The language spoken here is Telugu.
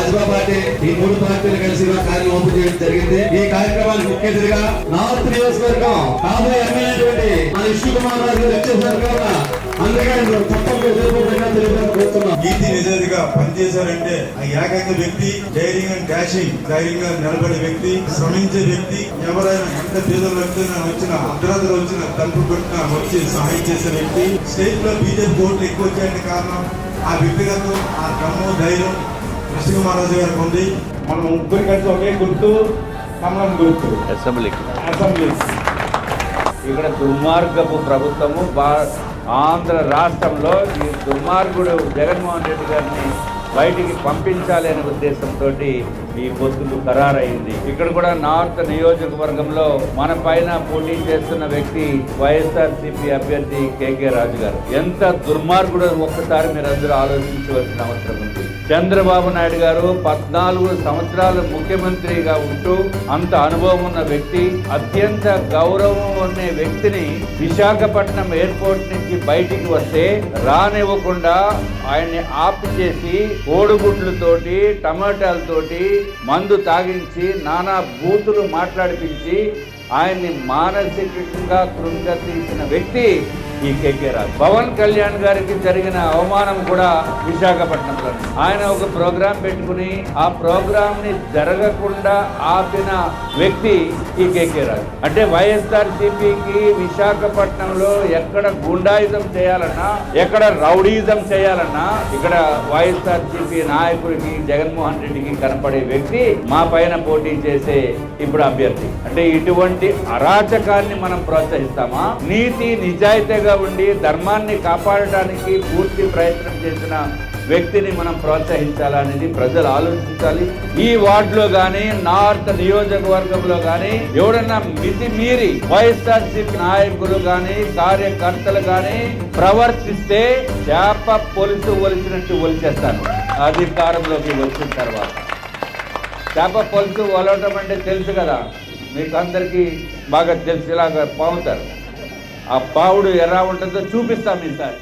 భాజపా పార్టీ ఈ 3 పార్టీలు కలిసి కార్యక్రమం ఓపెన్ చేయడం జరిగింది. ఈ కార్యక్రమానికి ముఖ్య అతిథిగా నార్త్ నియోజకవర్గం కాబోయే ఎమ్మెల్యే మన విష్ణు కుమార్ రాజు గారు వచ్చేసారు కావున అందుకని తప్పకుండా కోరుతున్నాం. నీతి నిజాయితీగా పనిచేశారంటే ఆ ఏకైక వ్యక్తి, డైరింగ్ అండ్ డాషింగ్, ధైర్యంగా నిలబడే వ్యక్తి, శ్రమించే వ్యక్తి, ఎవరైనా ఎంత పేదలు వచ్చిన అర్ధరాత్రులు వచ్చిన తలుపు కొట్టిన వచ్చి సహాయం చేసే వ్యక్తి. స్టేట్ లో బీజేపీ ఓట్లు ఎక్కువ వచ్చాయని కారణం ఆ వ్యక్తిగతం, ఆ దమ్ము, ధైర్యం కృష్ణ కుమార్ రాజు గారికి ఉంది. మనం ముగ్గురు కలిసి ఒకే గుర్తు, కమలం గుర్తు, అసెంబ్లీ. ఇక్కడ దుర్మార్గపు ప్రభుత్వము ఆంధ్ర రాష్ట్రంలో ఈ దుర్మార్గుడు జగన్మోహన్ రెడ్డి గారిని బయటికి పంపించాలి అనే ఉద్దేశంతో ఈ పొత్తులు ఖరారైంది. ఇక్కడ కూడా నార్త్ నియోజకవర్గంలో మన పైన పోటీ చేస్తున్న వ్యక్తి వైఎస్ఆర్సీపీ అభ్యర్థి కేకే రాజు గారు. ఎంత దుర్మార్గుడు ఒక్కసారి మీరు అందరూ ఆలోచించవలసిన అవసరం ఉంది. చంద్రబాబు నాయుడు గారు 14 సంవత్సరాలు ముఖ్యమంత్రిగా ఉంటూ అంత అనుభవం ఉన్న వ్యక్తి, అత్యంత గౌరవం ఉన్న వ్యక్తిని విశాఖపట్నం ఎయిర్పోర్ట్ నుంచి బయటికి వస్తే రానివ్వకుండా ఆయన్ని ఆపు చేసి కోడిగుడ్లతోటి, టమాటాలతోటి మందు తాగించి నానా బూతులు మాట్లాడిపించి ఆయన్ని మానసికంగా కృంగతీసిన వ్యక్తి ఈ కేకే రాజు. పవన్ కళ్యాణ్ గారికి జరిగిన అవమానం కూడా విశాఖపట్నంలో. ఆయన ఒక ప్రోగ్రాం పెట్టుకుని ఆ ప్రోగ్రామ్ ని జరగకుండా ఆపిన వ్యక్తి ఈ కేకే రాజు. అంటే వైఎస్ఆర్సీపీకి విశాఖపట్నంలో ఎక్కడ గుండాయిజం చేయాలన్నా, ఎక్కడ రౌడీజం చేయాలన్నా ఇక్కడ వైఎస్ఆర్సీపీ నాయకుడికి జగన్మోహన్ రెడ్డికి కనపడే వ్యక్తి మా పైన పోటీ చేసే ఇప్పుడు అభ్యర్థి. అంటే ఇటువంటి అరాచకాన్ని మనం ప్రోత్సహిస్తామా? నీతి నిజాయితీగా ఉండి ధర్మాన్ని కాపాడటానికి పూర్తి ప్రయత్నం చేసిన వ్యక్తిని మనం ప్రోత్సహించాలనేది ప్రజలు ఆలోచించాలి. ఈ వార్డులో గాని, నార్త్ నియోజకవర్గంలో గాని ఎవడన్నా మితి మీరి వైఎస్ఆర్సీపీ నాయకులు గాని, కార్యకర్తలు గాని ప్రవర్తిస్తే చేప పొలుసు ఒలిచినట్టు ఒలిచేస్తాను అధికారంలోకి వచ్చిన తర్వాత. చేప పొలుసు ఒలవటం అంటే తెలుసు కదా, మీకు అందరికీ బాగా తెలిసి ఇలాగా పావుతారు. ఆ పావుడు ఎలా ఉంటుందో చూపిస్తాం ఈసారి.